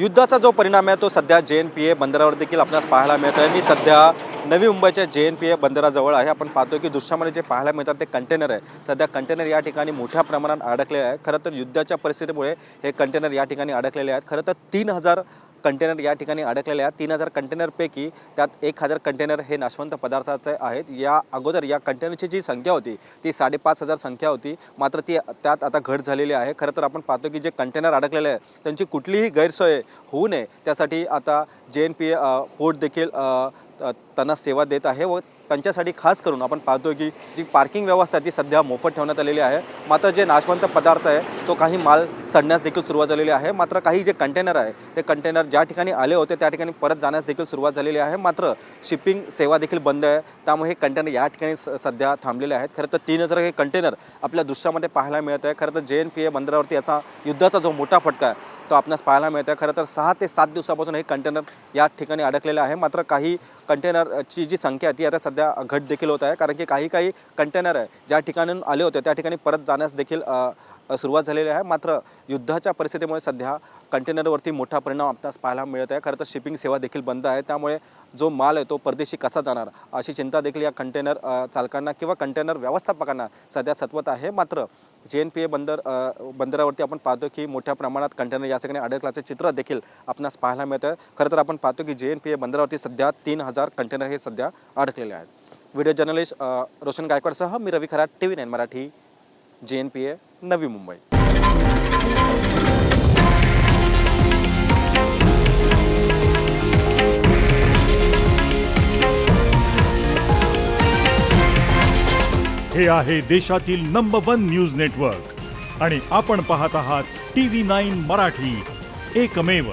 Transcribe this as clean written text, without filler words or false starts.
युद्धाचा जो परिणाम आहे तो सध्या JNPA बंदरावर देखील आपल्याला पाहायला मिळतोय। मी सध्या नवी मुंबईच्या JNPA बंदराजवळ आहे। आपण पाहतोय की दृश्यामध्ये जे पाहायला मिळतात ते कंटेनर आहे। सध्या कंटेनर या ठिकाणी मोठ्या प्रमाणात अडकले आहे। खरं तर युद्धाच्या परिस्थितीमुळे हे कंटेनर या ठिकाणी अडकलेले आहेत। खरं तर 3000 कंटेनर या ठिकाणी अडकलेले आहेत। 3000 कंटेनरपैकी त्यात 1000 कंटेनर हे नाशवंत पदार्थाचे आहेत। या अगोदर या कंटेनरची जी संख्या होती ती 5500 संख्या होती, मात्र ती त्यात आता घट झालेली आहे। खरं तर आपण पाहतो की जे कंटेनर अडकलेले आहेत त्यांची कुठलीही गैरसोय होऊ नये त्यासाठी आता JNPA पोर्ट देखील त्यांना सेवा देत आहे व त्यांच्यासाठी खास करून आपण पाहतो की जी पार्किंग व्यवस्था ती सध्या मोफत ठेवण्यात आलेली आहे। मात्र जे नाशवंत पदार्थ आहे तो काही माल सडण्यास देखील सुरुवात झालेली आहे। मात्र काही जे कंटेनर आहे ते कंटेनर ज्या ठिकाणी आले होते त्या ठिकाणी परत जाण्यास देखील सुरुवात झालेली आहे। मात्र शिपिंग सेवा देखील बंद आहे, त्यामुळे हे कंटेनर या ठिकाणी सध्या थांबलेले आहेत। खरं तर 3000 हे कंटेनर आपल्या दृश्यामध्ये पाहायला मिळत आहे। खरं तर JNPA बंदरावरती याचा युद्धाचा जो मोठा फटका आहे तो आपणास पाहायला मिळत आहे। खरं तर 6 ते 7 दिवसापासून हे कंटेनर या ठिकाणी अडकलेले आहे। मात्र काही कंटेनरची जी संख्या आहे ती आता सध्या घट देखील होत आहे, कारण की काही कंटेनर आहे ज्या ठिकाणून आले होते त्या ठिकाणी परत जाण्यास देखील सुरुवात झालेली आहे। मात्र युद्धाच्या परिस्थितीमुळे सध्या कंटेनरवरती मोठा परिणाम आपल्यास पाहायला मिळत आहे। खरं तर शिपिंग सेवा देखील बंद आहे, त्यामुळे जो माल आहे तो परदेशी कसा जाणार अशी चिंता देखील या कंटेनर चालकांना किंवा कंटेनर व्यवस्थापकांना सध्या सतवत आहे। मात्र JNPA बंदरावरती आपण पाहतो की मोठ्या प्रमाणात कंटेनर या ठिकाणी अडकल्याचे चित्र देखील आपणास पाहायला मिळत आहे। खरं तर आपण पाहतो की JNPA बंदरावरती सध्या 3000 कंटेनर हे सध्या अडकलेले आहेत। व्हिडिओ जर्नलिस्ट रोशन गायकवाडसह मी रवी खरात, TV9 मराठी, JNPA नवी मुंबई। हे आहे देशातील नंबर 1 न्यूज नेटवर्क आणि आपण पाहत आहात TV9 मराठी, एकमेव।